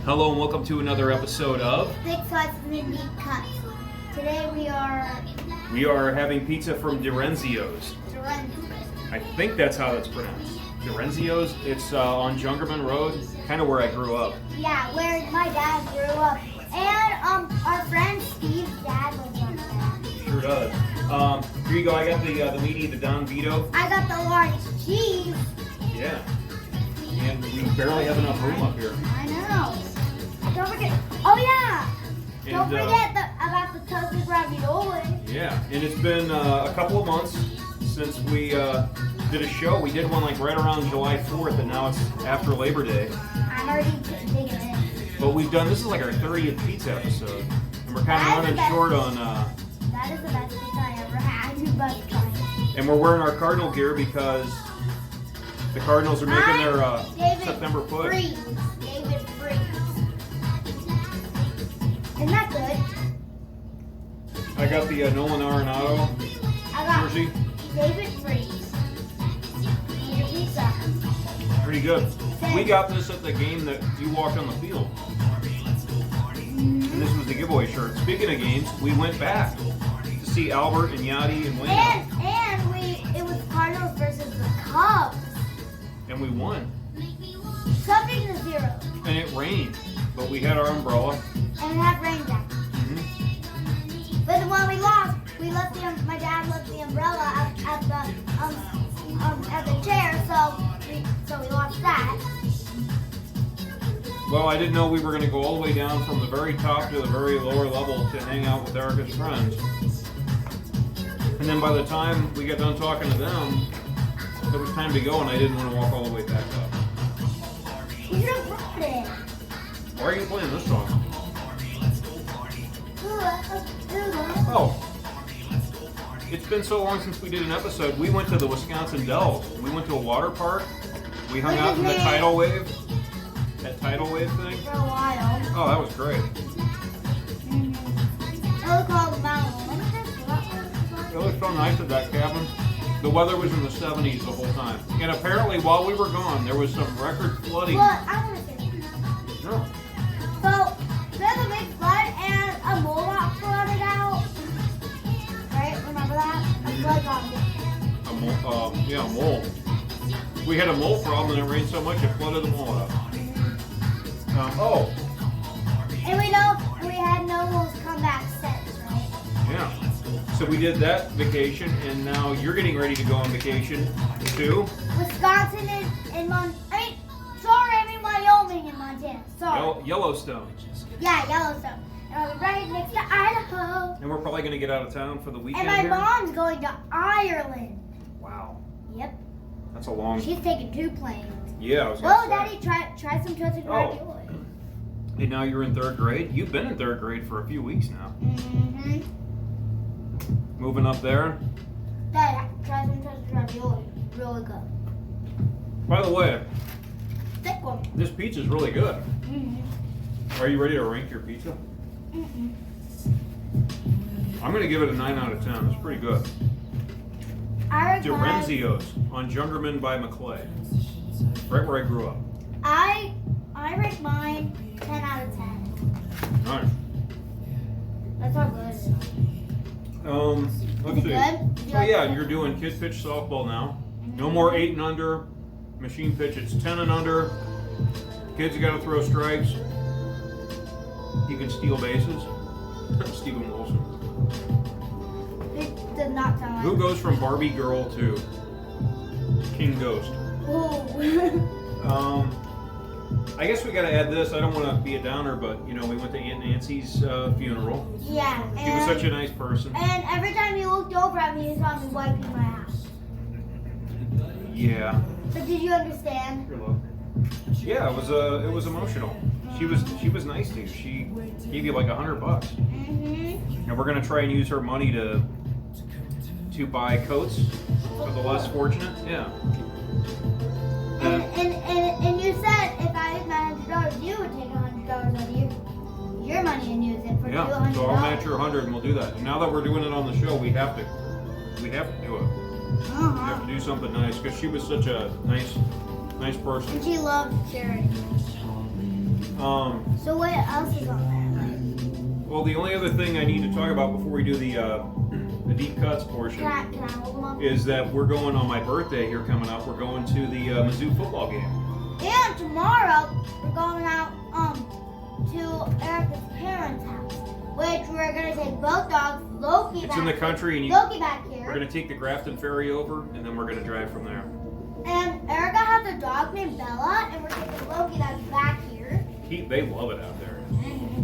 Hello and welcome to another episode of Big Slices and Deep Cuts. Today we are having pizza from DiRIENZO'S. I think that's how it's pronounced. DiRIENZO'S. It's on Jungerman Road, kind of where I grew up. Yeah, where my dad grew up. And our friend Steve's dad lives on there. Sure does. Here you go. I got the meaty, the Don Vito. I got the large cheese. Yeah. And we barely have enough room up here. I know. Don't forget. Oh yeah. And, Don't forget about the toasted ravioli. Yeah, and it's been a couple of months since we did a show. We did one like right around July 4th, and now it's after Labor Day. I'm already digging in. But this is like our 30th pizza episode, and we're kind of running short on. That is the best pizza I ever had. You must try it. And we're wearing our Cardinal gear because the Cardinals are making their September push. David Freeze. Isn't that good? I got the Nolan Arenado I got jersey. David Freeze. Eat your pizza. Pretty good. We got this at the game that you walked on the field. And this was the giveaway shirt. Speaking of games, we went back to see Albert and Yachty and Wayne. And it was Cardinals versus the Cubs. And we won. Something to 0. And it rained, but we had our umbrella. And it had rain jacket. But when we lost, my dad left the umbrella at the chair, so we lost that. Well, I didn't know we were going to go all the way down from the very top to the very lower level to hang out with Erica's friends. And then by the time we got done talking to them, it was time to go, and I didn't want to walk all the way back up. You should have brought it. Why are you playing this song? Oh. It's been so long since we did an episode. We went to the Wisconsin Dells. We went to a water park. We hung out in the tidal wave. That tidal wave thing. For a while. Oh, that was great. It was called Mountain. It was so nice at that cabin. The weather was in the 70s the whole time. And apparently while we were gone, there was some record flooding. Look, I want to say No. so, there's a big flood and a mole got flooded out. Right? Remember that? A flood got A mole. We had a mole problem and it rained so much it flooded the mole out. And we had no moles come back since, right? Yeah. So we did that vacation, and now you're getting ready to go on vacation to Wisconsin and Wyoming and Montana. Sorry. Yellowstone. Yeah, Yellowstone. And I'll be right next to Idaho. And we're probably going to get out of town for the weekend. And my here. mom's going to Ireland. Wow. Yep. That's a long. She's taking 2 planes. Yeah, I was going to Daddy, try some toasted ravioli. And now you're in 3rd grade. You've been in 3rd grade for a few weeks now. Mm-hmm. Moving up there. Dad, try some toasted ravioli. Really good. By the way, Thick one. this pizza's really good. Mm-hmm. Are you ready to rank your pizza? Mm-hmm. I'm going to give it a 9 out of 10. It's pretty good. DiRIENZO'S on Jungerman by McClay. Right where I grew up. I rate mine 10 out of 10. Nice. That's how good it is. Let's Is it see. good? Oh yeah, you're doing kid pitch softball now. No more 8 and under machine pitch. It's 10 and under. Kids got to throw strikes. You can steal bases. Stephen Wilson. It does not sound like Who goes from Barbie girl to King Ghost? Ooh. I guess we got to add this. I don't want to be a downer, but we went to Aunt Nancy's funeral. Yeah. She was such a nice person. And every time you looked over at me, you saw me wiping my ass. Yeah. But did you understand? Here, look. Yeah, it was emotional. She was nice to you. She gave you like $100. Mm-hmm. And we're gonna try and use her money to buy coats for the less fortunate. Yeah. And you said if I used my $100, you would take $100 of your money and use it for $200. So I'll match your 100 and we'll do that. And now that we're doing it on the show, we have to do it. We have to do something nice because she was such a nice person. And she loved charity. So what else is on there? Well, the only other thing I need to talk about before we do the deep cuts portion Can I hold them up? is that we're going on my birthday here coming up. We're going to the Mizzou football game. And tomorrow we're going out to Erica's parents' house, which we're gonna take both dogs. Loki It's back in the country, and Loki back here. we're going to take the Grafton Ferry over, and then we're going to drive from there. And Erica has a dog named Bella, and we're taking Loki that's back here. They love it out there.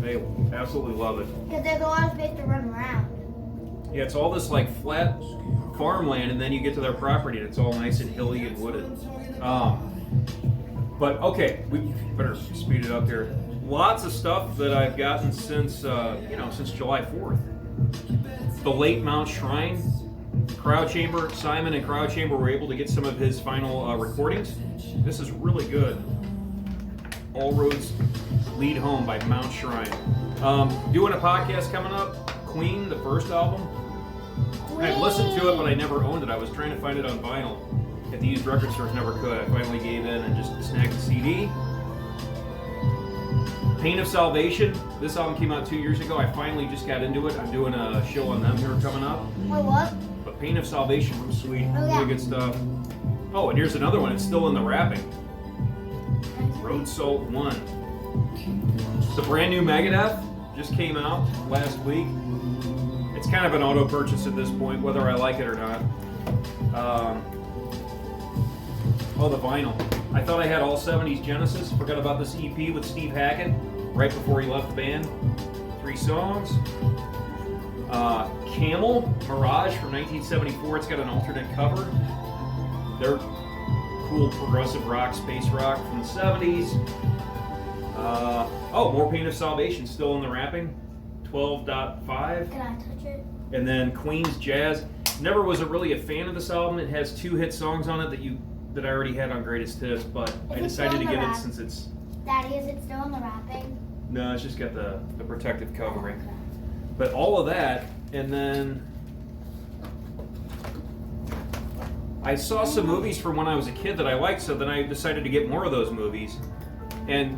They absolutely love it. Because there's a lot of space to run around. Yeah, it's all this like flat farmland, and then you get to their property, and it's all nice and hilly and wooded. But okay, we better speed it up here. Lots of stuff that I've gotten since since July 4th. The late Mount Shrine, Crowd Chamber, Simon and Crowd Chamber were able to get some of his final recordings. This is really good. All Roads Lead Home by Mount Shrine. Doing a podcast coming up. Queen, the first album. I've listened to it, but I never owned it. I was trying to find it on vinyl at the used record stores, never could. I finally gave in and just snagged the CD. Pain of Salvation. This album came out 2 years ago. I finally just got into it. I'm doing a show on them here coming up. Wait, what? But Pain of Salvation from Sweet. Oh, yeah. Really good stuff. Oh, and here's another one. It's still in the wrapping. Road Salt 1. The brand new Megadeth just came out last week. It's kind of an auto purchase at this point, whether I like it or not. The vinyl. I thought I had all 70s Genesis. Forgot about this EP with Steve Hackett right before he left the band. 3 songs. Camel, Mirage from 1974. It's got an alternate cover. They're cool progressive rock, space rock from the 70s. More Pain of Salvation still in the wrapping. 12.5. Can I touch it? And then Queen's Jazz. Never was really a fan of this album. It has 2 hit songs on it that I already had on Greatest Hits, but I decided to get it since it's... Daddy, is it still in the wrapping? No, it's just got the protective covering. But all of that, and then I saw some movies from when I was a kid that I liked, so then I decided to get more of those movies. And,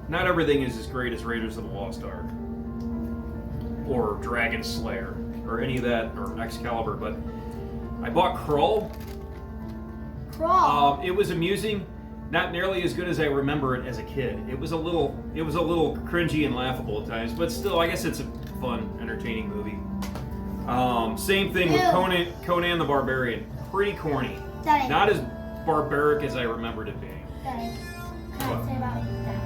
not everything is as great as Raiders of the Lost Ark, or Dragon Slayer, or any of that, or Excalibur, but I bought Krull. Crawl. It was amusing, not nearly as good as I remember it as a kid. It was a little cringy and laughable at times, but still, I guess it's a fun, entertaining movie. Same thing with Conan the Barbarian. Pretty corny. Daddy. Not as barbaric as I remembered it being. Daddy, can I say about that?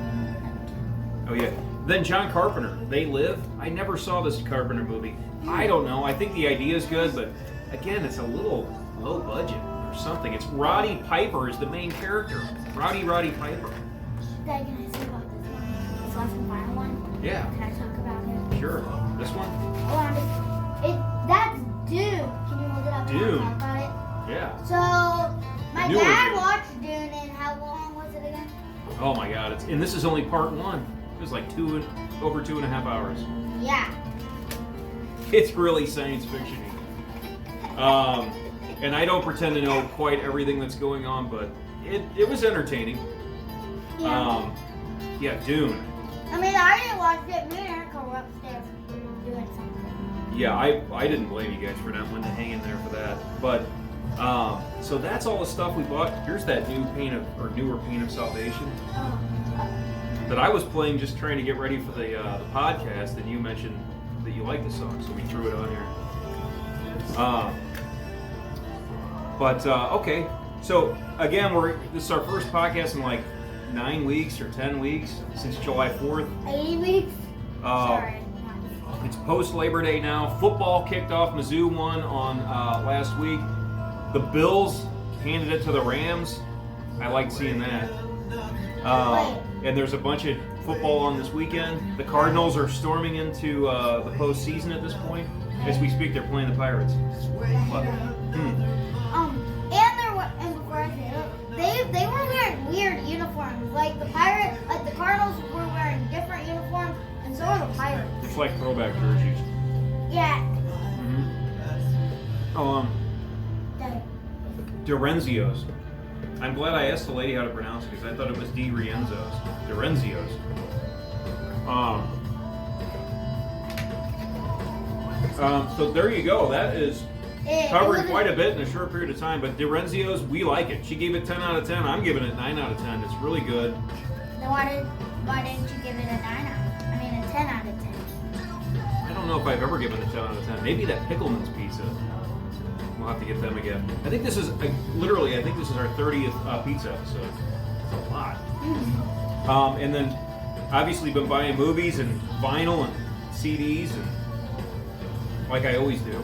Oh yeah. Then John Carpenter, They Live. I never saw this Carpenter movie. I don't know. I think the idea is good, but again, it's a little low budget or something. It's Roddy Piper is the main character. Roddy Piper. Daddy, can I say about this one? This last and final one? Yeah. Can I talk about it? Sure. This one? That's Dune. Can you hold it up and Dune. talk about it? Yeah. So, my newer dad Dune. watched Dune, and how long was it again? Oh my God! And this is only part 1. It was like over 2.5 hours. Yeah. It's really science fiction-y. And I don't pretend to know quite everything that's going on, but it was entertaining. Yeah. Dune. I mean, I didn't watch it. Me and Erica were upstairs doing something. Yeah, I didn't blame you guys for not wanting to hang in there for that. But so that's all the stuff we bought. Here's that newer Pain of Salvation that I was playing just trying to get ready for the podcast, and you mentioned that you like the song, so we threw it on here. Okay. So again, this is our first podcast in like 9 weeks or 10 weeks since July 4th. 80 weeks? Sorry. It's post Labor Day now. Football kicked off. Mizzou won on last week. The Bills handed it to the Rams. I liked seeing that. And there's a bunch of football on this weekend. The Cardinals are storming into the postseason at this point. As we speak, they're playing the Pirates. And before I say it, they were wearing weird uniforms. Like the Cardinals were wearing different uniforms, and so were the Pirates. It's like throwback jerseys. Yeah. DiRIENZO'S. I'm glad I asked the lady how to pronounce it because I thought it was DiRIENZO'S. DiRIENZO'S. So there you go. That is It covering was quite a bit in a short period of time. But DiRIENZO'S, we like it. She gave it 10 out of 10. I'm giving it 9 out of 10. It's really good. Then why didn't you give it a 10 out of 10? I don't know if I've ever given it 10 out of 10. Maybe that Pickleman's pizza. We'll have to get them again. I think this is literally. I think this is our 30th pizza episode. It's a lot. Mm-hmm. And then obviously been buying movies and vinyl and CDs and like I always do.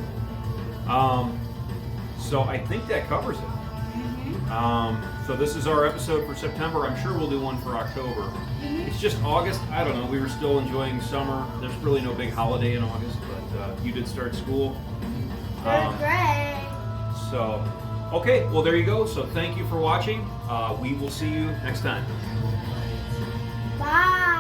So I think that covers it. Mm-hmm. So this is our episode for September. I'm sure we'll do one for October. Mm-hmm. It's just August. I don't know. We were still enjoying summer. There's really no big holiday in August, but you did start school. Third grade. So, okay. Well, there you go. So thank you for watching. We will see you next time. Bye.